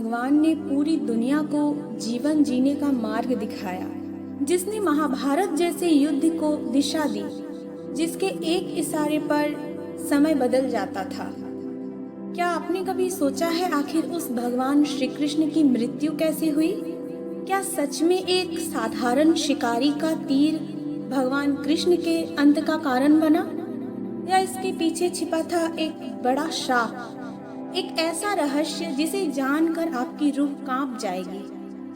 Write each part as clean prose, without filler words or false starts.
भगवान ने पूरी दुनिया को जीवन जीने का मार्ग दिखाया, जिसने महाभारत जैसे युद्ध को दिशा दी, जिसके एक इशारे पर समय बदल जाता था। क्या आपने कभी सोचा है आखिर उस भगवान श्री कृष्ण की मृत्यु कैसे हुई? क्या सच में एक साधारण शिकारी का तीर भगवान कृष्ण के अंत का कारण बना, या इसके पीछे छिपा था एक बड़ा श्राप, एक ऐसा रहस्य जिसे जानकर आपकी रूह कांप जाएगी।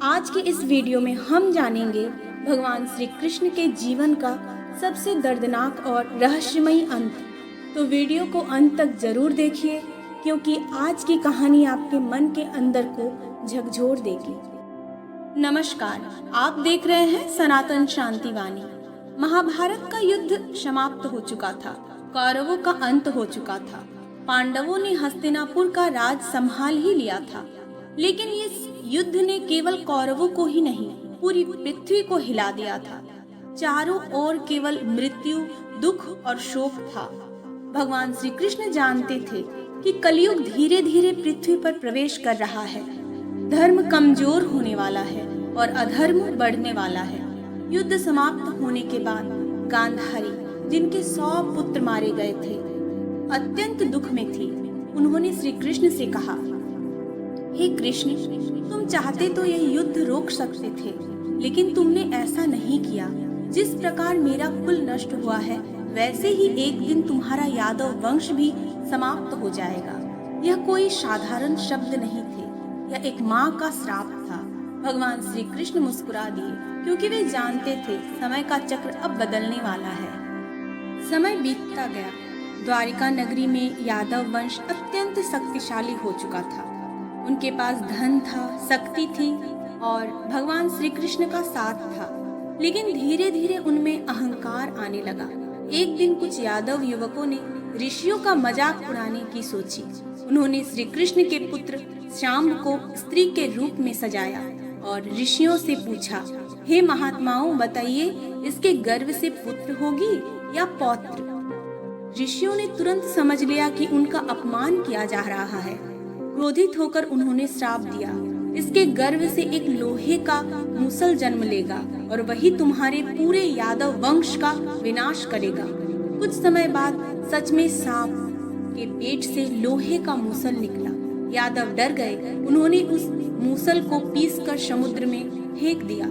आज के इस वीडियो में हम जानेंगे भगवान श्री कृष्ण के जीवन का सबसे दर्दनाक और रहस्यमयी अंत। तो वीडियो को अंत तक जरूर देखिए, क्योंकि आज की कहानी आपके मन के अंदर को झकझोर देगी। नमस्कार, आप देख रहे हैं सनातन शांति वाणी। महाभारत का युद्ध समाप्त हो चुका था, कौरवों का अंत हो चुका था, पांडवों ने हस्तिनापुर का राज संभाल ही लिया था। लेकिन इस युद्ध ने केवल कौरवों को ही नहीं, पूरी पृथ्वी को हिला दिया था। चारों ओर केवल मृत्यु, दुख और शोक था। भगवान श्री कृष्ण जानते थे कि कलयुग धीरे धीरे पृथ्वी पर प्रवेश कर रहा है। धर्म कमजोर होने वाला है और अधर्म बढ़ने वाला है। युद्ध समाप्त होने के बाद गांधारी, जिनके 100 पुत्र मारे गए थे, अत्यंत दुख में थी। उन्होंने श्री कृष्ण से कहा, हे कृष्ण, तुम चाहते तो यह युद्ध रोक सकते थे, लेकिन तुमने ऐसा नहीं किया। जिस प्रकार मेरा कुल नष्ट हुआ है, वैसे ही एक दिन तुम्हारा यादव वंश भी समाप्त हो जाएगा। यह कोई साधारण शब्द नहीं थे, यह एक माँ का श्राप था। भगवान श्री कृष्ण मुस्कुरा दिए, क्योंकि वे जानते थे समय का चक्र अब बदलने वाला है। समय बीतता गया। द्वारिका नगरी में यादव वंश अत्यंत शक्तिशाली हो चुका था। उनके पास धन था, शक्ति थी और भगवान श्री कृष्ण का साथ था। लेकिन धीरे धीरे उनमें अहंकार आने लगा। एक दिन कुछ यादव युवकों ने ऋषियों का मजाक उड़ाने की सोची। उन्होंने श्री कृष्ण के पुत्र श्याम को स्त्री के रूप में सजाया और ऋषियों से पूछा, हे महात्माओं, बताइए, इसके गर्भ से पुत्र होगी या पौत्र? ऋषियों ने तुरंत समझ लिया कि उनका अपमान किया जा रहा है। क्रोधित होकर उन्होंने श्राप दिया, इसके गर्भ से एक लोहे का मूसल जन्म लेगा और वही तुम्हारे पूरे यादव वंश का विनाश करेगा। कुछ समय बाद सच में सांप के पेट से लोहे का मूसल निकला। यादव डर गए। उन्होंने उस मूसल को पीसकर समुद्र में फेंक दिया।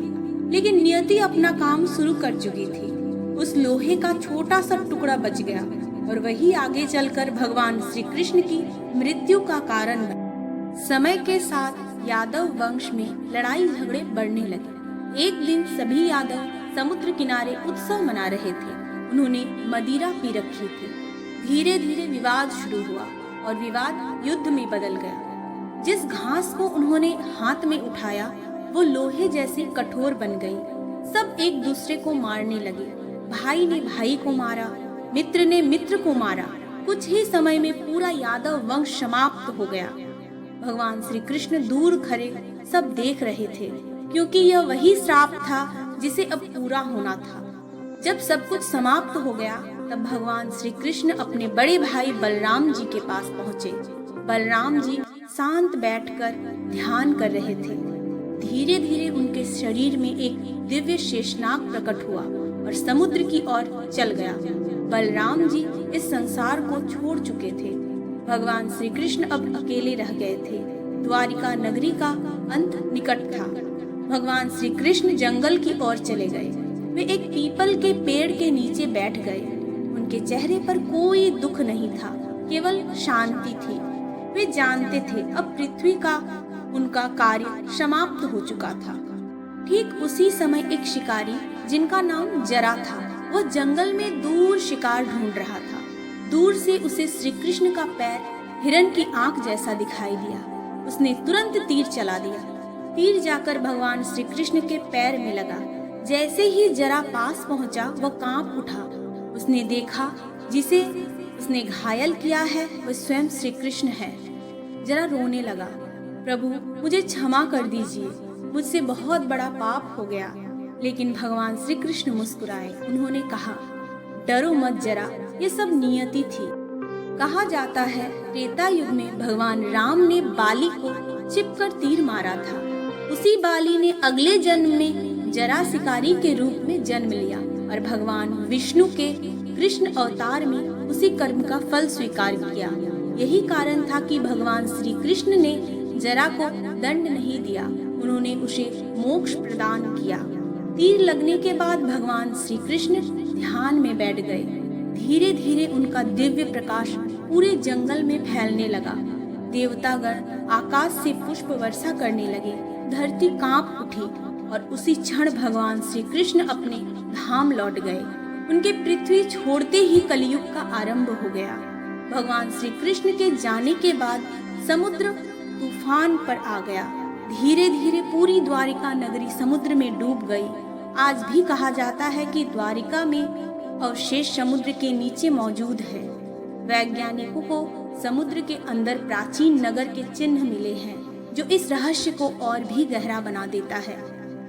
लेकिन नियति अपना काम शुरू कर चुकी थी। उस लोहे का छोटा सा टुकड़ा बच गया और वही आगे चलकर भगवान श्री कृष्ण की मृत्यु का कारण बना। समय के साथ यादव वंश में लड़ाई झगड़े बढ़ने लगे। एक दिन सभी यादव समुद्र किनारे उत्सव मना रहे थे। उन्होंने मदिरा पी रखी थी। धीरे धीरे विवाद शुरू हुआ और विवाद युद्ध में बदल गया। जिस घास को उन्होंने हाथ में उठाया, वो लोहे जैसी कठोर बन गई। सब एक दूसरे को मारने लगे। भाई ने भाई को मारा, मित्र ने मित्र को मारा। कुछ ही समय में पूरा यादव वंश समाप्त हो गया। भगवान श्री कृष्ण दूर खड़े सब देख रहे थे, क्योंकि यह वही श्राप था जिसे अब पूरा होना था। जब सब कुछ समाप्त हो गया, तब भगवान श्री कृष्ण अपने बड़े भाई बलराम जी के पास पहुँचे। बलराम जी शांत बैठकर ध्यान कर रहे थे। धीरे धीरे उनके शरीर में एक दिव्य शेषनाग प्रकट हुआ और समुद्र की ओर चल गया। बलराम जी इस संसार को छोड़ चुके थे। भगवान श्री कृष्ण अब अकेले रह गए थे। द्वारिका नगरी का अंत निकट था। भगवान श्री कृष्ण जंगल की ओर चले गए। वे एक पीपल के पेड़ के नीचे बैठ गए। उनके चेहरे पर कोई दुख नहीं था, केवल शांति थी। वे जानते थे अब पृथ्वी का उनका कार्य समाप्त हो चुका था। ठीक उसी समय एक शिकारी, जिनका नाम जरा था, वह जंगल में दूर शिकार ढूंढ रहा था। दूर से उसे श्री कृष्ण का पैर हिरण की आंख जैसा दिखाई दिया। उसने तुरंत तीर चला दिया। तीर जाकर भगवान श्री कृष्ण के पैर में लगा। जैसे ही जरा पास पहुंचा, वह कांप उठा। उसने देखा जिसे उसने घायल किया है वह स्वयं श्री कृष्ण है। जरा रोने लगा, प्रभु मुझे क्षमा कर दीजिए, मुझसे बहुत बड़ा पाप हो गया। लेकिन भगवान श्री कृष्ण मुस्कुराए। उन्होंने कहा, डरो मत जरा, ये सब नियति थी। कहा जाता है त्रेता युग में भगवान राम ने बाली को छिपकर तीर मारा था। उसी बाली ने अगले जन्म में जरा शिकारी के रूप में जन्म लिया और भगवान विष्णु के कृष्ण अवतार में उसी कर्म का फल स्वीकार किया। यही कारण था कि भगवान श्री कृष्ण ने जरा को दंड नहीं दिया, उन्होंने उसे मोक्ष प्रदान किया। तीर लगने के बाद भगवान श्री कृष्ण ध्यान में बैठ गए। धीरे धीरे उनका दिव्य प्रकाश पूरे जंगल में फैलने लगा। देवतागण आकाश से पुष्प वर्षा करने लगे, धरती कांप उठी और उसी क्षण भगवान श्री कृष्ण अपने धाम लौट गए। उनके पृथ्वी छोड़ते ही कलयुग का आरंभ हो गया। भगवान श्री कृष्ण के जाने के बाद समुद्र तूफान पर आ गया। धीरे धीरे पूरी द्वारिका नगरी समुद्र में डूब गई। आज भी कहा जाता है कि द्वारिका में अवशेष समुद्र के नीचे मौजूद है। वैज्ञानिकों को समुद्र के अंदर प्राचीन नगर के चिन्ह मिले हैं, जो इस रहस्य को और भी गहरा बना देता है।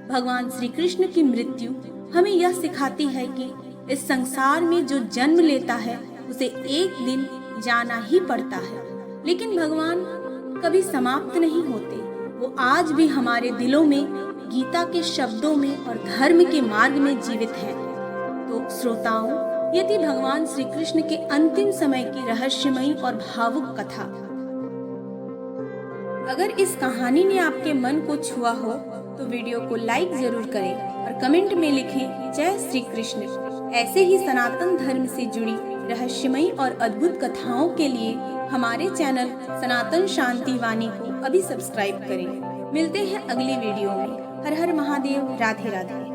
भगवान श्री कृष्ण की मृत्यु हमें यह सिखाती है कि इस संसार में जो जन्म लेता है उसे एक दिन जाना ही पड़ता है, लेकिन भगवान कभी समाप्त नहीं होते। वो आज भी हमारे दिलों में, गीता के शब्दों में और धर्म के मार्ग में जीवित है। तो श्रोताओं, यदि भगवान श्री कृष्ण के अंतिम समय की रहस्यमयी और भावुक कथा। अगर इस कहानी ने आपके मन को छुआ हो तो वीडियो को लाइक जरूर करें और कमेंट में लिखें जय श्री कृष्ण। ऐसे ही सनातन धर्म से जुड़ी रहस्यमयी और अद्भुत कथाओं के लिए हमारे चैनल सनातन शांति वाणी को अभी सब्सक्राइब करें। मिलते हैं अगली वीडियो में। हर हर महादेव, राधे राधे।